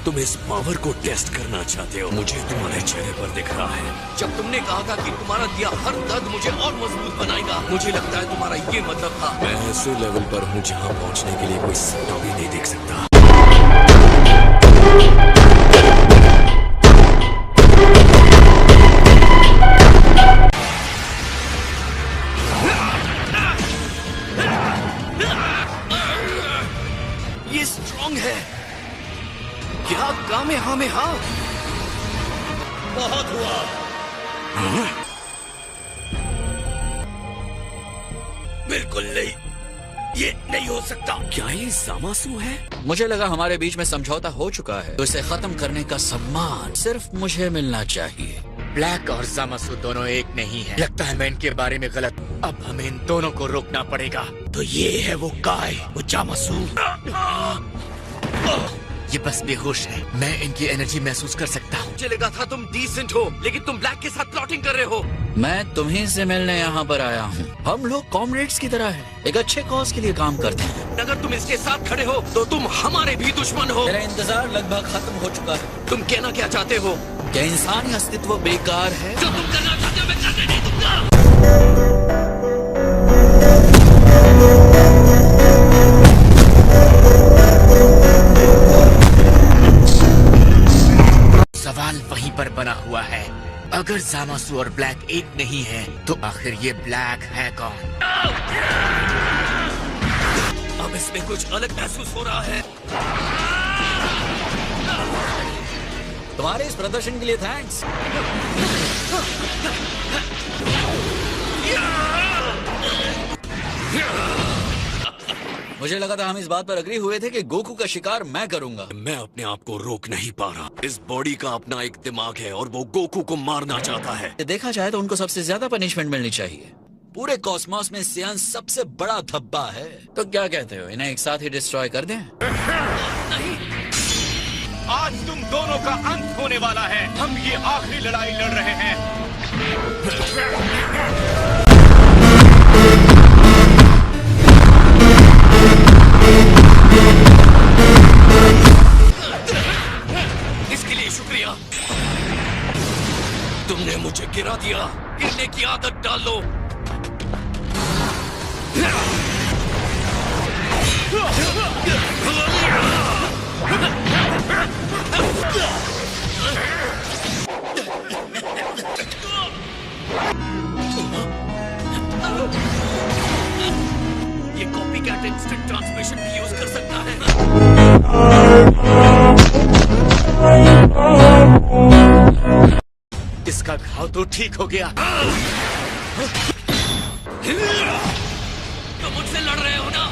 तुम इस पावर को टेस्ट करना चाहते हो। मुझे तुम्हारे चेहरे पर दिख रहा है। जब तुमने कहा था कि तुम्हारा दिया हर दर्द मुझे और मजबूत बनाएगा, मुझे लगता है तुम्हारा ये मतलब था। मैं ऐसे लेवल पर हूँ जहाँ पहुँचने के लिए कोई सपना भी नहीं देख सकता। ये स्ट्रॉन्ग है। क्या कामेहामेहा? बहुत हुआ। हाँ? बिल्कुल नहीं, ये नहीं हो सकता। क्या ये ज़ामासु है? मुझे लगा हमारे बीच में समझौता हो चुका है, तो इसे खत्म करने का सम्मान सिर्फ मुझे मिलना चाहिए। ब्लैक और ज़ामासु दोनों एक नहीं है। लगता है मैं इनके बारे में गलत। अब हमें इन दोनों को रोकना पड़ेगा। तो ये है वो काय, वो ज़ामासु। ये बस बेहोश है। मैं इनकी एनर्जी महसूस कर सकता हूँ। मुझे लगा था तुम डिसेंट हो, लेकिन तुम ब्लैक के साथ प्लॉटिंग कर रहे हो। मैं तुम्हीं से मिलने यहाँ पर आया हूँ। हम लोग कॉमरेड्स की तरह हैं, एक अच्छे कॉज के लिए काम करते हैं। अगर तुम इसके साथ खड़े हो तो तुम हमारे भी दुश्मन हो। मेरा इंतजार लगभग खत्म हो चुका है। तुम कहना क्या चाहते हो? क्या इंसानी अस्तित्व बेकार है? जो तुम करना चाहते हो मैं करने नहीं दूंगा। सवाल वहीं पर बना हुआ है। अगर ज़ामासु और ब्लैक एक नहीं है, तो आखिर ये ब्लैक है कौन? अब इसमें कुछ अलग महसूस हो रहा है। तुम्हारे इस प्रदर्शन के लिए थैंक्स। मुझे लगा था हम इस बात पर अग्री हुए थे कि गोकू का शिकार मैं करूंगा। मैं अपने आप को रोक नहीं पा रहा। इस बॉडी का अपना एक दिमाग है और वो गोकू को मारना चाहता है। देखा जाए तो उनको सबसे ज्यादा पनिशमेंट मिलनी चाहिए। पूरे कॉस्मोस में सियान सबसे बड़ा धब्बा है। तो क्या कहते हो, इन्हें एक साथ ही डिस्ट्रॉय कर दें? नहीं। आज तुम दोनों का अंत होने वाला है। हम ये आखिरी लड़ाई लड़ रहे हैं। इसके लिए शुक्रिया। तुमने मुझे गिरा दिया। गिरने की आदत डाल लो। ये कॉपीकैट इंस्टेंट ट्रांसमिशन भी यूज कर सकता है। इसका घाव तो ठीक हो गया। तुम मुझसे लड़ रहे हो ना?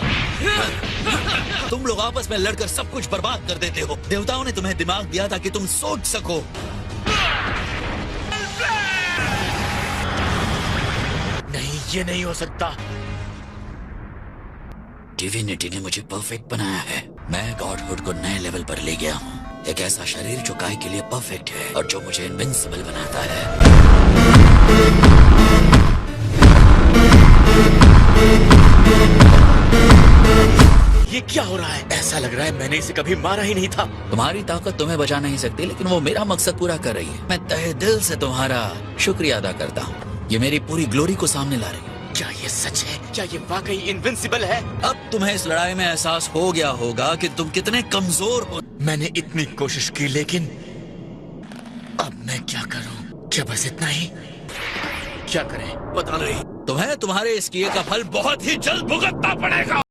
तुम लोग आपस में लड़कर सब कुछ बर्बाद कर देते हो। देवताओं ने तुम्हें दिमाग दिया था कि तुम सोच सको। नहीं, ये नहीं हो सकता। डिविनिटी ने मुझे परफेक्ट बनाया है। मैं गॉडहुड को नए लेवल पर ले गया हूँ। एक ऐसा शरीर जो काय के लिए परफेक्ट है और जो मुझे इनविंसिबल बनाता है। ये क्या हो रहा है? ऐसा लग रहा है मैंने इसे कभी मारा ही नहीं था। तुम्हारी ताकत तुम्हें बचा नहीं सकती, लेकिन वो मेरा मकसद पूरा कर रही है। मैं तहे दिल से तुम्हारा शुक्रिया अदा करता हूँ। ये मेरी पूरी ग्लोरी को सामने ला रही है। क्या ये सच है? क्या ये वाकई इनविंसिबल है? अब तुम्हें इस लड़ाई में एहसास हो गया होगा कि तुम कितने कमजोर हो। मैंने इतनी कोशिश की, लेकिन अब मैं क्या करूं? क्या बस इतना ही? क्या करें? पता नहीं। तुम्हें तुम्हारे इस किए का फल बहुत ही जल्द भुगतना पड़ेगा।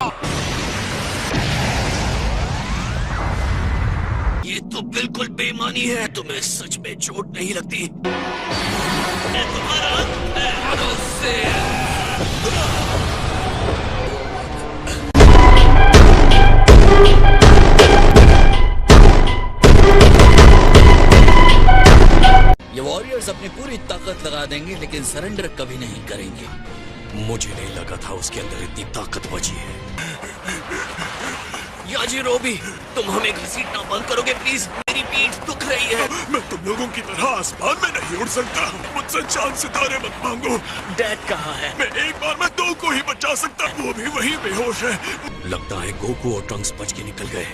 ये तो बिल्कुल बेईमानी है। तुम्हें सच में चोट नहीं लगती? मैं तुम्हारा से ये वॉरियर्स अपनी पूरी ताकत लगा देंगे, लेकिन सरेंडर कभी नहीं करेंगे। मुझे नहीं लगा था उसके अंदर इतनी ताकत बची है। याजिरोबी, तुम हमें घसीटना बंद करोगे प्लीज? मेरी पीठ दुख रही है। मैं तुम लोगों की तरह आसमान में नहीं उड़ सकता। मुझसे चांद सितारे मत मांगो। डैड कहाँ है? मैं एक बार में 2 को ही बचा सकता, वो भी वही बेहोश है। लगता है गोकू और ट्रंक्स बच के निकल गए।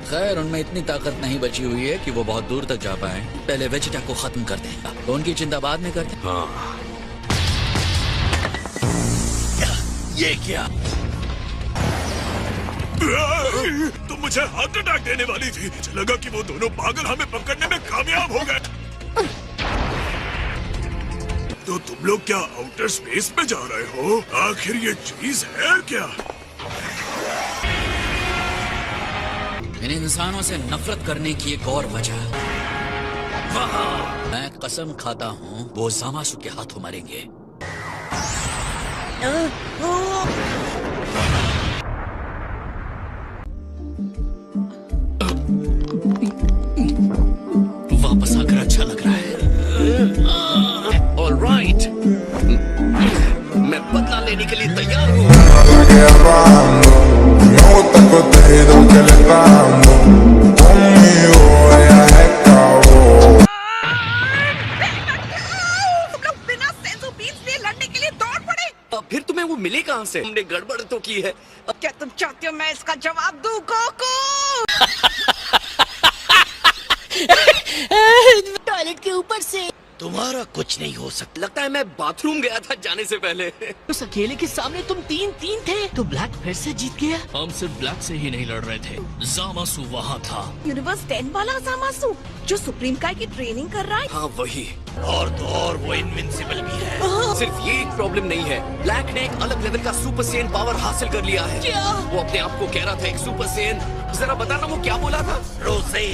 खैर उनमें इतनी ताकत नहीं बची हुई है कि वो बहुत दूर तक जा पाए। पहले वेजिटा को खत्म कर दें, तो उनकी चिंता बाद में करते हैं। हाँ, ये क्या? तो मुझे हार्ट अटैक देने वाली थी। मुझे लगा कि वो दोनों पागल हमें पकड़ने में कामयाब हो गए। तो तुम लोग क्या आउटर स्पेस में जा रहे हो? आखिर ये चीज है क्या? इन इंसानों से नफरत करने की एक और वजह, मैं कसम खाता हूँ वो ज़ामासु के हाथों मरेंगे। वापस आकर अच्छा लग रहा है। ऑलराइट, मैं बदला लेने के लिए तैयार हूँ। बिना सेंसो बीन्स लिए लड़ने के लिए दौड़ पड़े। अब फिर तुम्हें वो मिले कहाँ से? हमने गड़बड़ तो की है। क्या तुम चाहते हो मैं इसका जवाब दूं कोको? टॉयलेट के ऊपर से तुम्हारा कुछ नहीं हो सकता। लगता है मैं बाथरूम गया था जाने से पहले। उस अकेले के सामने तुम 3-3 थे, तो ब्लैक फिर से जीत गया। हम सिर्फ ब्लैक से ही नहीं लड़ रहे थे, ज़ामासु वहाँ था। यूनिवर्स 10 वाला ज़ामासु जो सुप्रीम काय की ट्रेनिंग कर रहा है। हाँ वही। और तो और वो इनविंसिबल भी है। सिर्फ ये एक प्रॉब्लम नहीं है, ब्लैक ने एक अलग लेवल का सुपर सेन पावर हासिल कर लिया है। क्या? वो अपने आप को कह रहा था एक सुपर सेन। जरा बताना वो क्या बोला था? रोज़े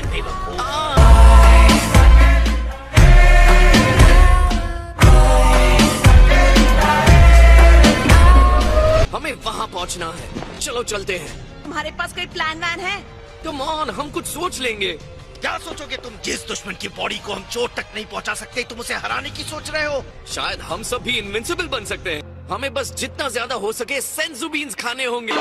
हमें वहाँ पहुँचना है। चलो चलते हैं। तुम्हारे पास कोई प्लान वैन है? कम ऑन, हम कुछ सोच लेंगे। क्या सोचोगे तुम? जिस दुश्मन की बॉडी को हम चोट तक नहीं पहुंचा सकते, तुम उसे हराने की सोच रहे हो? शायद हम सब भी इनविंसिबल बन सकते हैं। हमें बस जितना ज्यादा हो सके सेंसु बीन्स खाने होंगे।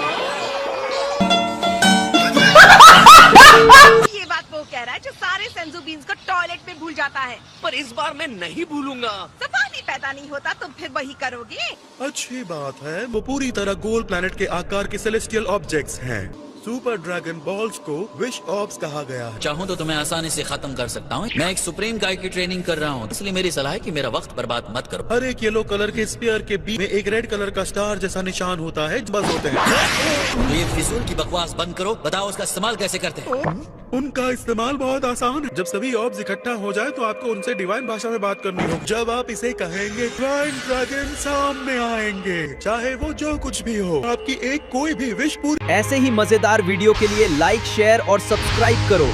ये बात वो कह रहा है जो सारे सेंसो बीन्स को टॉयलेट में भूल जाता है। पर इस बार मैं नहीं भूलूंगा। सवाल ही पैदा नहीं होता तो फिर वही करोगे। अच्छी बात है, वो पूरी तरह गोल प्लैनेट के आकार के सेलेस्टियल ऑब्जेक्ट्स हैं। सुपर ड्रैगन बॉल्स को विश ऑब्स कहा गया है। चाहूँ तो तुम्हें आसानी से खत्म कर सकता हूँ। मैं एक सुप्रीम गाय की ट्रेनिंग कर रहा हूँ, इसलिए मेरी सलाह है कि मेरा वक्त बर्बाद मत करो। हर एक येलो कलर के स्पीयर के बीच में एक रेड कलर का स्टार जैसा निशान होता है, बस होते हैं। तो ये फिजूल की बकवास बंद करो, बताओ उसका इस्तेमाल कैसे करते हैं। उनका इस्तेमाल बहुत आसान है। जब सभी ऑब्स इकट्ठा हो जाए तो आपको उनसे डिवाइन भाषा में बात करनी होगी। जब आप इसे कहेंगे, डिवाइन ड्रैगन सामने आएंगे, चाहे वो जो कुछ भी हो। आपकी एक कोई भी विश पूरी। ऐसे ही मजेदार वीडियो के लिए लाइक, शेयर और सब्सक्राइब करो।